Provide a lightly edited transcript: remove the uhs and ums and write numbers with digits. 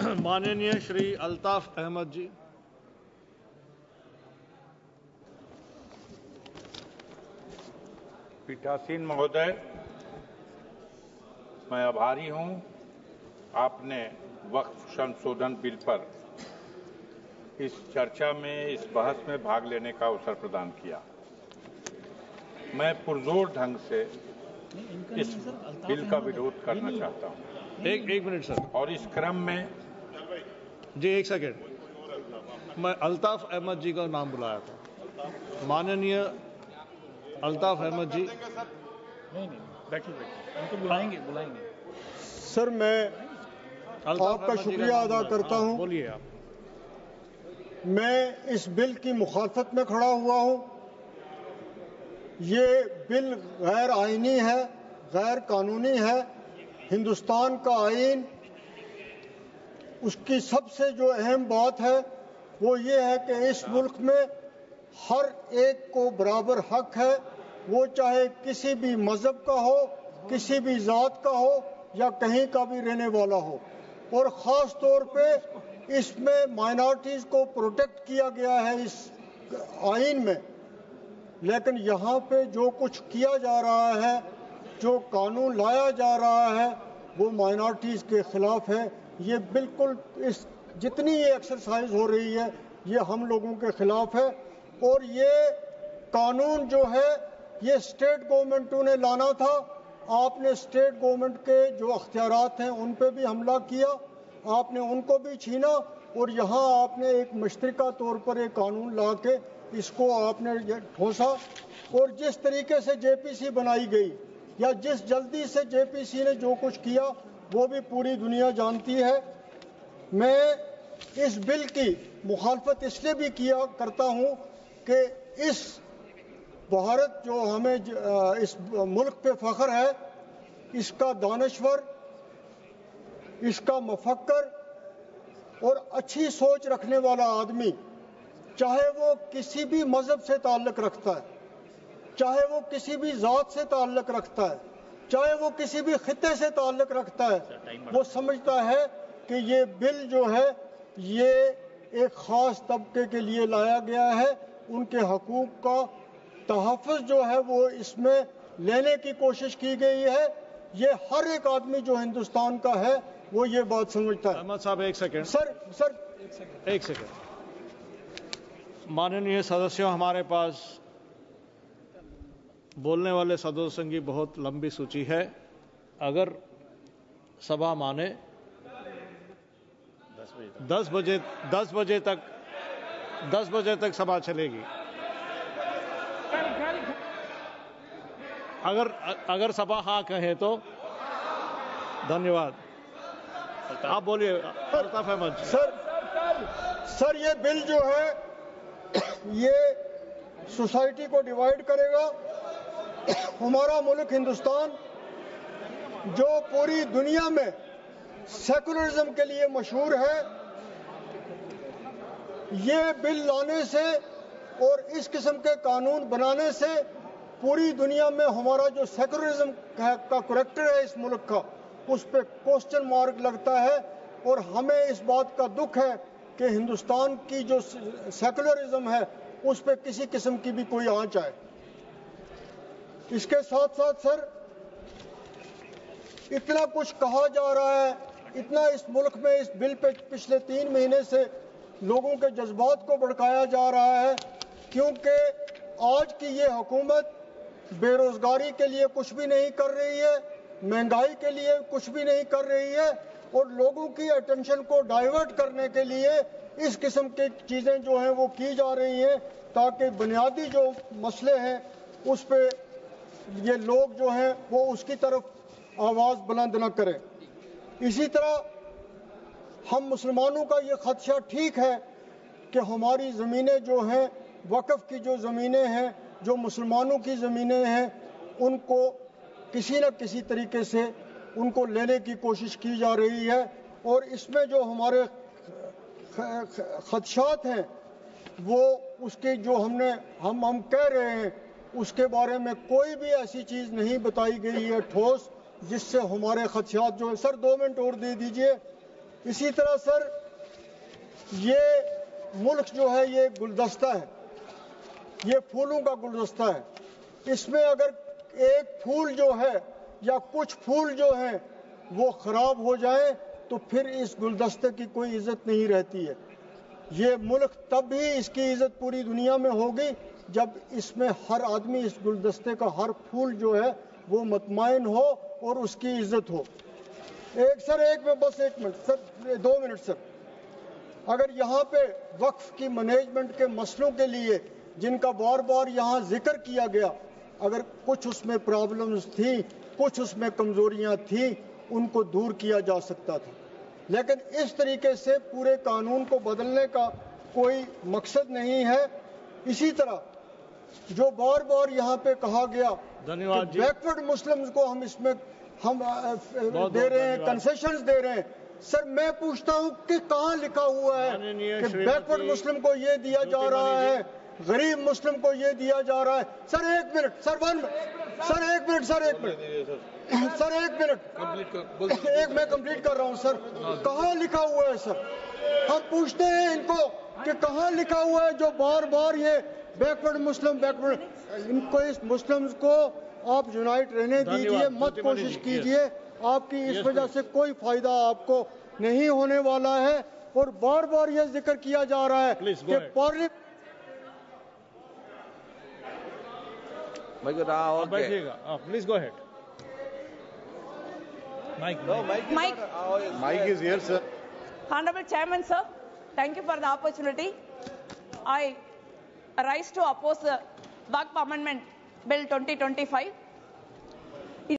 माननीय श्री अल्ताफ अहमद जी। पीठासीन महोदय, मैं आभारी हूं आपने वक्फ संशोधन बिल पर इस चर्चा में, इस बहस में भाग लेने का अवसर प्रदान किया। मैं पुरजोर ढंग से इस बिल का विरोध करना चाहता हूं। एक मिनट सर। और इस क्रम में जी एक सेकेंड, मैं अल्ताफ अहमद जी का नाम बुलाया था। माननीय अल्ताफ अहमद जी। नहीं बैठिए उनको बुलाएंगे। सर, मैं आपका शुक्रिया अदा करता हूं। बोलिए आप। मैं इस बिल की मुखालफत में खड़ा हुआ हूं। ये बिल गैर आईनी है, गैर कानूनी है। हिंदुस्तान का आईन, उसकी सबसे जो अहम बात है वो ये है कि इस मुल्क में हर एक को बराबर हक है, वो चाहे किसी भी मजहब का हो, किसी भी जात का हो या कहीं का भी रहने वाला हो। और ख़ास तौर पे इसमें माइनॉरिटीज़ को प्रोटेक्ट किया गया है इस आइन में। लेकिन यहाँ पे जो कुछ किया जा रहा है, जो कानून लाया जा रहा है, वो माइनॉरिटीज़ के ख़िलाफ़ है। ये बिल्कुल इस जितनी ये एक्सरसाइज हो रही है, ये हम लोगों के ख़िलाफ़ है। और ये कानून जो है, ये स्टेट गवर्नमेंटों ने लाना था। आपने स्टेट गवर्नमेंट के जो अख्तियारात हैं उन पे भी हमला किया, आपने उनको भी छीना, और यहाँ आपने एक मुश्तरका तौर पर एक कानून ला के इसको आपने ठोसा। और जिस तरीके से जेपीसी बनाई गई, या जिस जल्दी से जेपीसी ने जो कुछ किया, वो भी पूरी दुनिया जानती है। मैं इस बिल की मुखालफत इसलिए भी करता हूँ कि इस भारत जो हमें इस मुल्क पे फख्र है, इसका दानश्वर, इसका मफक्कर और अच्छी सोच रखने वाला आदमी, चाहे वो किसी भी मजहब से ताल्लुक़ रखता है, चाहे वो किसी भी ज़ात से ताल्लुक़ रखता है, चाहे वो किसी भी खित्ते से ताल्लुक़ रखता है, वो समझता है कि ये बिल जो है ये एक ख़ास तबके के लिए लाया गया है। उनके हकूक़ का तहफ़्फ़ुज़ जो है वो इसमें लेने की कोशिश की गई है। ये हर एक आदमी जो हिंदुस्तान का है वो ये बात समझता है। अहमद साहब एक सेकेंड। सर एक सेकेंड। माननीय सदस्यों, हमारे पास बोलने वाले सदस्यों की बहुत लंबी सूची है। अगर सभा माने 10 बजे तक सभा चलेगी। अगर सभा हाँ कहे तो धन्यवाद। आप बोलिए अल्ताफ अहमद। सर ये बिल जो है ये सोसाइटी को डिवाइड करेगा। हमारा मुल्क हिंदुस्तान जो पूरी दुनिया में सेकुलरिज्म के लिए मशहूर है, ये बिल लाने से और इस किस्म के कानून बनाने से पूरी दुनिया में हमारा जो सेकुलरिज्म का करैक्टर है इस मुल्क का, उस पर क्वेश्चन मार्क लगता है। और हमें इस बात का दुख है कि हिंदुस्तान की जो सेकुलरिज्म है उस पर किसी किस्म की भी कोई आंच आए। इसके साथ साथ सर, इतना कुछ कहा जा रहा है, इतना इस मुल्क में इस बिल पे पिछले 3 महीने से लोगों के जज्बात को भड़काया जा रहा है, क्योंकि आज की ये हुकूमत बेरोजगारी के लिए कुछ भी नहीं कर रही है, महंगाई के लिए कुछ भी नहीं कर रही है, और लोगों की अटेंशन को डाइवर्ट करने के लिए इस किस्म की चीज़ें जो हैं वो की जा रही हैं, ताकि बुनियादी जो मसले हैं उस पे ये लोग जो हैं वो उसकी तरफ आवाज़ बुलंद न करें। इसी तरह हम मुसलमानों का ये खदशा ठीक है कि हमारी ज़मीनें जो हैं, वक़्फ़ की जो ज़मीनें हैं, जो मुसलमानों की ज़मीनें हैं, उनको किसी न किसी तरीके से उनको लेने की कोशिश की जा रही है। और इसमें जो हमारे खदशात हैं वो उसके जो हम कह रहे हैं उसके बारे में कोई भी ऐसी चीज़ नहीं बताई गई है ठोस, जिससे हमारे खदशात जो है। सर 2 मिनट और दे दीजिए। इसी तरह सर ये मुल्क जो है ये गुलदस्ता है, ये फूलों का गुलदस्ता है। इसमें अगर एक फूल जो है या कुछ फूल जो हैं वो खराब हो जाए तो फिर इस गुलदस्ते की कोई इज्जत नहीं रहती है। ये मुल्क तब ही इसकी इज्जत पूरी दुनिया में होगी जब इसमें हर आदमी, इस गुलदस्ते का हर फूल जो है वो मतमाइन हो और उसकी इज्जत हो। एक मिनट सर, 2 मिनट सर। अगर यहाँ पे वक्फ की मैनेजमेंट के मसलों के लिए जिनका बार बार यहाँ जिक्र किया गया, अगर कुछ उसमें प्रॉब्लम्स थी, कुछ उसमें कमजोरियाँ थी, उनको दूर किया जा सकता था, लेकिन इस तरीके से पूरे कानून को बदलने का कोई मकसद नहीं है। इसी तरह जो बार बार यहाँ पे कहा गया धन्यवाद जी। बैकवर्ड मुस्लिम्स को हम इसमें दे रहे हैं, कंसेशंस दे रहे हैं। सर मैं पूछता हूँ कि कहाँ लिखा हुआ है कि बैकवर्ड मुस्लिम को ये दिया जा रहा है, गरीब मुस्लिम को ये दिया जा रहा है? सर एक मिनट मैं कंप्लीट कर रहा हूँ सर। कहाँ लिखा हुआ है सर? हम पूछते हैं इनको कि कहाँ लिखा हुआ है जो बार बार ये बैकवर्ड इनको, इस मुस्लिम्स को आप यूनाइट रहने दीजिए, मत कोशिश कीजिए, आपकी इस वजह से कोई फायदा आपको नहीं होने वाला है। और बार बार ये जिक्र किया जा रहा है कि parliament please go ahead. Mike is here, sir. Honorable Chairman, sir, thank you for the opportunity. I rise to oppose the Waqf Amendment Bill 2025.